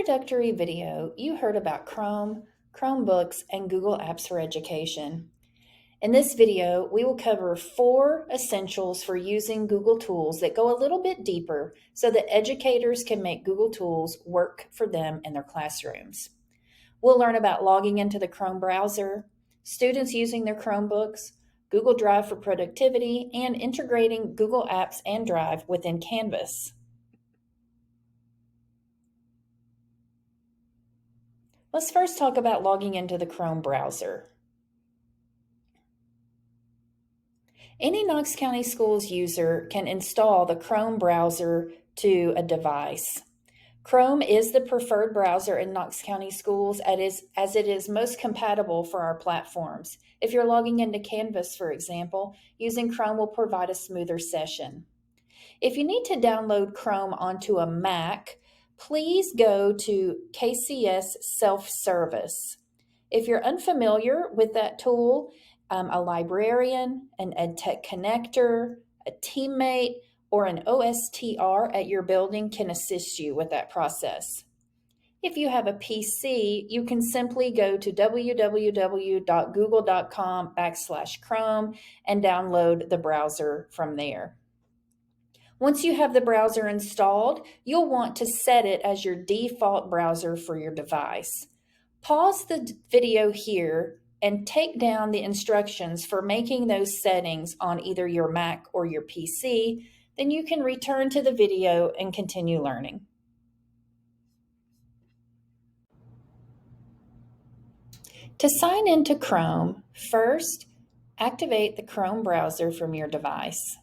introductory video, you heard about Chrome, Chromebooks, and Google Apps for Education. In this video, we will cover 4 essentials for using Google Tools that go a little bit deeper so that educators can make Google Tools work for them in their classrooms. We'll learn about logging into the Chrome browser, students using their Chromebooks, Google Drive for productivity, and integrating Google Apps and Drive within Canvas. Let's first talk about logging into the Chrome browser. Any Knox County Schools user can install the Chrome browser to a device. Chrome is the preferred browser in Knox County Schools as it is most compatible for our platforms. If you're logging into Canvas, for example, using Chrome will provide a smoother session. If you need to download Chrome onto a Mac, please go to KCS Self-Service. If you're unfamiliar with that tool, a librarian, an EdTech connector, a teammate, or an OSTR at your building can assist you with that process. If you have a PC, you can simply go to www.google.com/Chrome and download the browser from there. Once you have the browser installed, you'll want to set it as your default browser for your device. Pause the video here and take down the instructions for making those settings on either your Mac or your PC. Then you can return to the video and continue learning. To sign into Chrome, first, activate the Chrome browser from your device.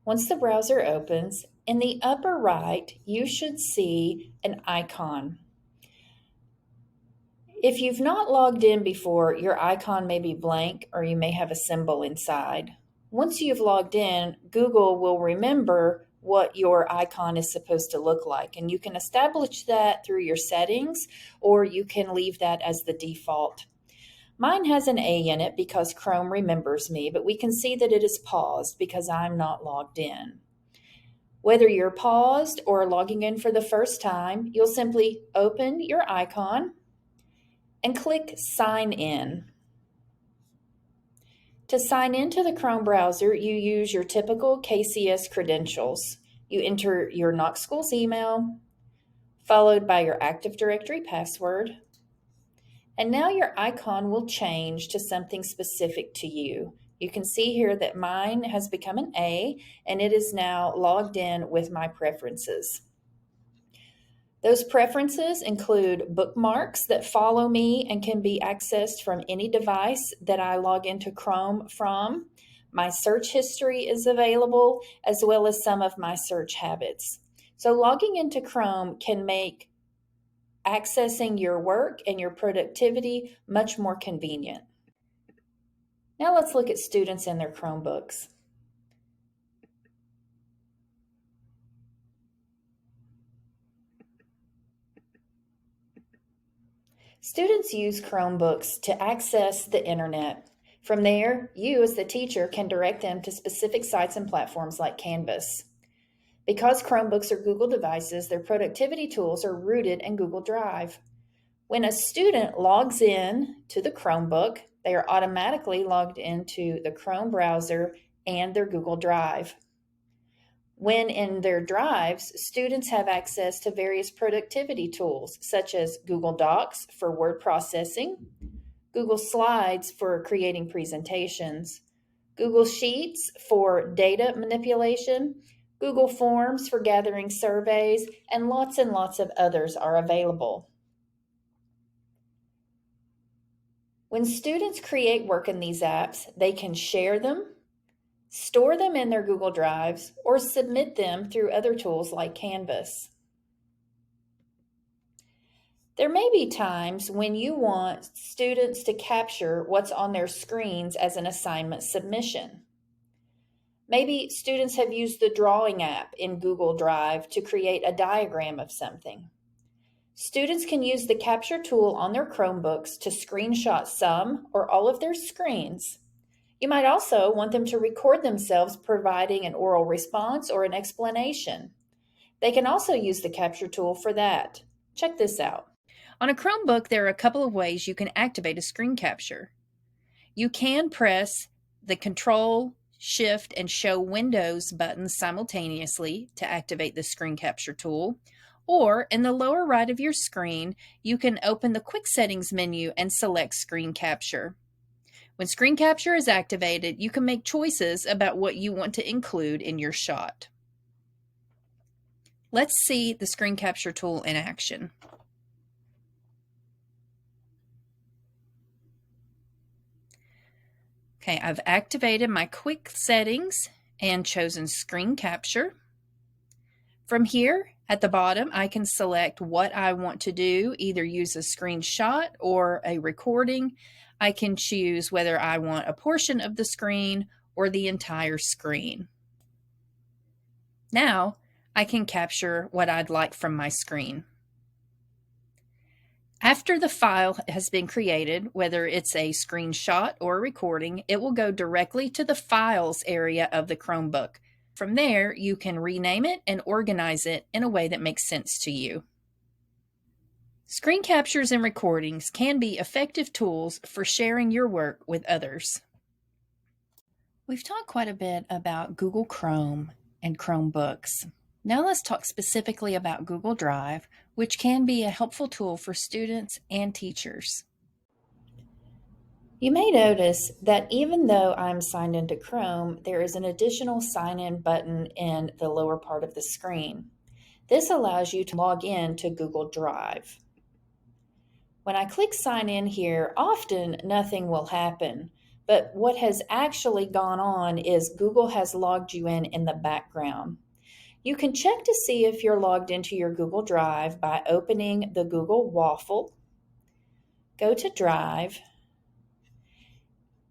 Once the browser opens, in the upper right, you should see an icon. If you've not logged in before, your icon may be blank or you may have a symbol inside. Once you've logged in, Google will remember what your icon is supposed to look like, and you can establish that through your settings, or you can leave that as the default. Mine has an A in it because Chrome remembers me, but we can see that it is paused because I'm not logged in. Whether you're paused or logging in for the first time, you'll simply open your icon and click Sign In. To sign into the Chrome browser, you use your typical KCS credentials. You enter your Knox Schools email, followed by your Active Directory password, and now your icon will change to something specific to you. You can see here that mine has become an A, and it is now logged in with my preferences. Those preferences include bookmarks that follow me and can be accessed from any device that I log into Chrome from. My search history is available, as well as some of my search habits. So logging into Chrome can make accessing your work and your productivity much more convenient. Now let's look at students and their Chromebooks. Students use Chromebooks to access the internet. From there, you as the teacher can direct them to specific sites and platforms like Canvas. Because Chromebooks are Google devices, their productivity tools are rooted in Google Drive. When a student logs in to the Chromebook, they are automatically logged into the Chrome browser and their Google Drive. When in their drives, students have access to various productivity tools such as Google Docs for word processing, Google Slides for creating presentations, Google Sheets for data manipulation, Google Forms for gathering surveys, and lots of others are available. When students create work in these apps, they can share them, store them in their Google Drives, or submit them through other tools like Canvas. There may be times when you want students to capture what's on their screens as an assignment submission. Maybe students have used the drawing app in Google Drive to create a diagram of something. Students can use the capture tool on their Chromebooks to screenshot some or all of their screens. You might also want them to record themselves providing an oral response or an explanation. They can also use the capture tool for that. Check this out. On a Chromebook, there are a couple of ways you can activate a screen capture. You can press the Control, Shift, and Show Windows buttons simultaneously to activate the screen capture tool. Or in the lower right of your screen, you can open the Quick Settings menu and select Screen Capture. When Screen Capture is activated, you can make choices about what you want to include in your shot. Let's see the Screen Capture tool in action. Okay, I've activated my Quick Settings and chosen Screen Capture. From here, at the bottom, I can select what I want to do, either use a screenshot or a recording. I can choose whether I want a portion of the screen or the entire screen. Now, I can capture what I'd like from my screen. After the file has been created, whether it's a screenshot or a recording, it will go directly to the Files area of the Chromebook. From there, you can rename it and organize it in a way that makes sense to you. Screen captures and recordings can be effective tools for sharing your work with others. We've talked quite a bit about Google Chrome and Chromebooks. Now let's talk specifically about Google Drive, which can be a helpful tool for students and teachers. You may notice that even though I'm signed into Chrome, there is an additional sign-in button in the lower part of the screen. This allows you to log in to Google Drive. When I click Sign In here, often nothing will happen, but what has actually gone on is Google has logged you in the background. You can check to see if you're logged into your Google Drive by opening the Google Waffle, go to Drive,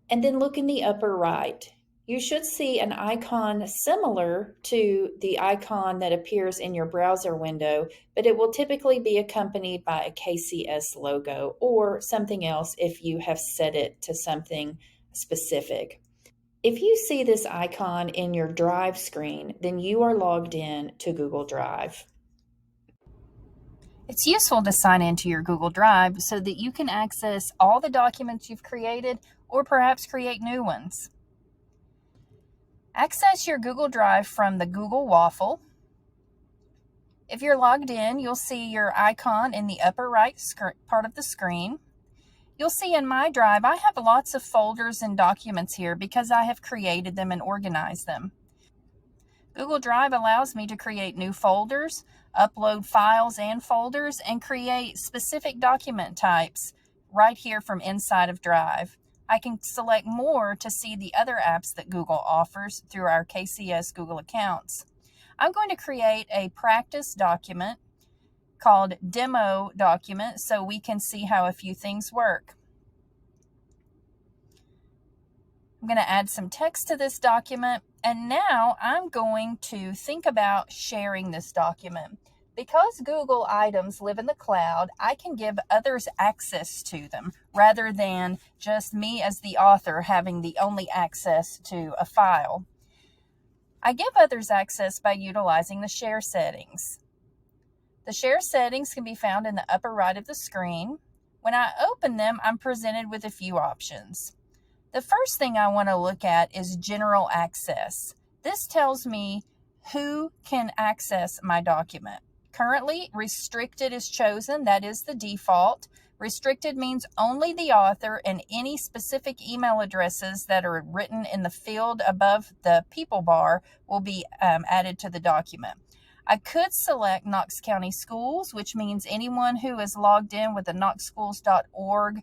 and then look in the upper right. You should see an icon similar to the icon that appears in your browser window, but it will typically be accompanied by a KCS logo or something else if you have set it to something specific. If you see this icon in your Drive screen, then you are logged in to Google Drive. It's useful to sign into your Google Drive so that you can access all the documents you've created or perhaps create new ones. Access your Google Drive from the Google Waffle. If you're logged in, you'll see your icon in the upper right part of the screen. You'll see in my Drive, I have lots of folders and documents here because I have created them and organized them. Google Drive allows me to create new folders, upload files and folders, and create specific document types right here from inside of Drive. I can select more to see the other apps that Google offers through our KCS Google accounts. I'm going to create a practice document called Demo Document so we can see how a few things work. I'm going to add some text to this document, and now I'm going to think about sharing this document. Because Google items live in the cloud, I can give others access to them rather than just me as the author having the only access to a file. I give others access by utilizing the share settings. The share settings can be found in the upper right of the screen. When I open them, I'm presented with a few options. The first thing I want to look at is general access. This tells me who can access my document. Currently, restricted is chosen. That is the default. Restricted means only the author and any specific email addresses that are written in the field above the people bar will be added to the document. I could select Knox County Schools, which means anyone who is logged in with the knoxschools.org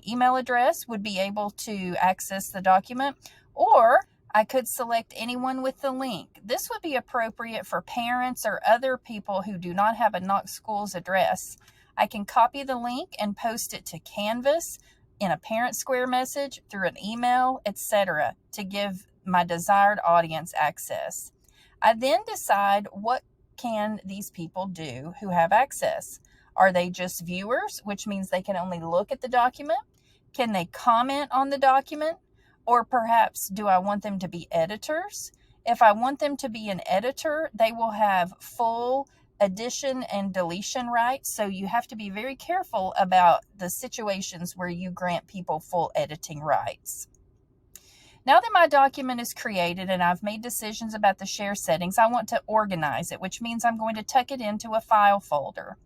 email address would be able to access the document, or I could select anyone with the link. This would be appropriate for parents or other people who do not have a Knox Schools address. I can copy the link and post it to Canvas, in a parent square message, through an email, etc., to give my desired audience access. I then decide what can these people do who have access. Are they just viewers, which means they can only look at the document? Can they comment on the document? Or perhaps do I want them to be editors? If I want them to be an editor, they will have full addition and deletion rights, so you have to be very careful about the situations where you grant people full editing rights. Now that my document is created and I've made decisions about the share settings, I want to organize it, which means I'm going to tuck it into a file folder.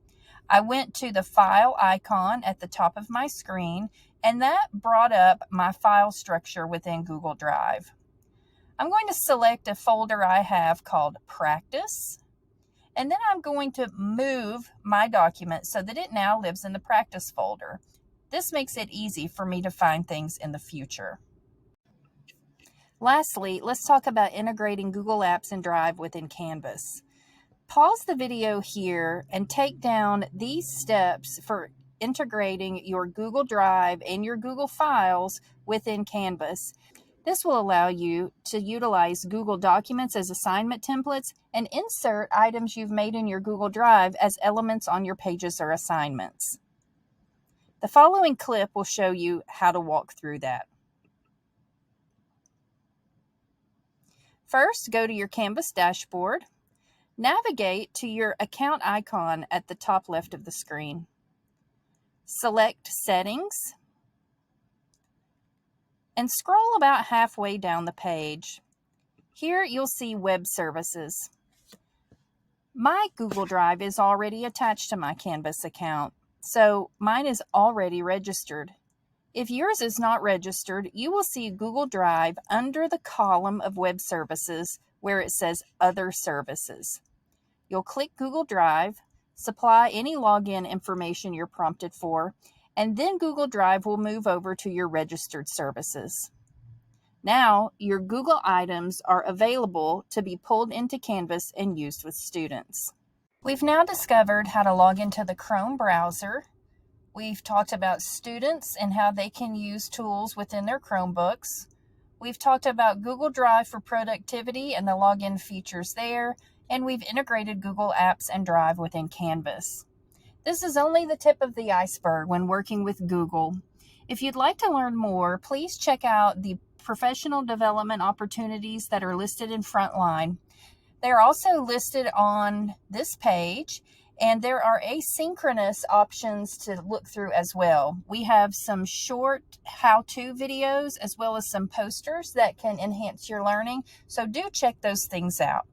I went to the file icon at the top of my screen, and that brought up my file structure within Google Drive. I'm going to select a folder I have called Practice, and then I'm going to move my document so that it now lives in the Practice folder. This makes it easy for me to find things in the future. Lastly, let's talk about integrating Google Apps and Drive within Canvas. Pause the video here and take down these steps for integrating your Google Drive and your Google Files within Canvas. This will allow you to utilize Google Documents as assignment templates and insert items you've made in your Google Drive as elements on your pages or assignments. The following clip will show you how to walk through that. First, go to your Canvas dashboard. Navigate to your account icon at the top left of the screen. Select Settings and scroll about halfway down the page. Here you'll see Web Services. My Google Drive is already attached to my Canvas account, so mine is already registered. If yours is not registered, you will see Google Drive under the column of Web Services where it says Other Services. You'll click Google Drive, supply any login information you're prompted for, and then Google Drive will move over to your registered services. Now, your Google items are available to be pulled into Canvas and used with students. We've now discovered how to log into the Chrome browser. We've talked about students and how they can use tools within their Chromebooks. We've talked about Google Drive for productivity and the login features there, and we've integrated Google Apps and Drive within Canvas. This is only the tip of the iceberg when working with Google. If you'd like to learn more, please check out the professional development opportunities that are listed in Frontline. They're also listed on this page, and there are asynchronous options to look through as well. We have some short how-to videos as well as some posters that can enhance your learning, so do check those things out.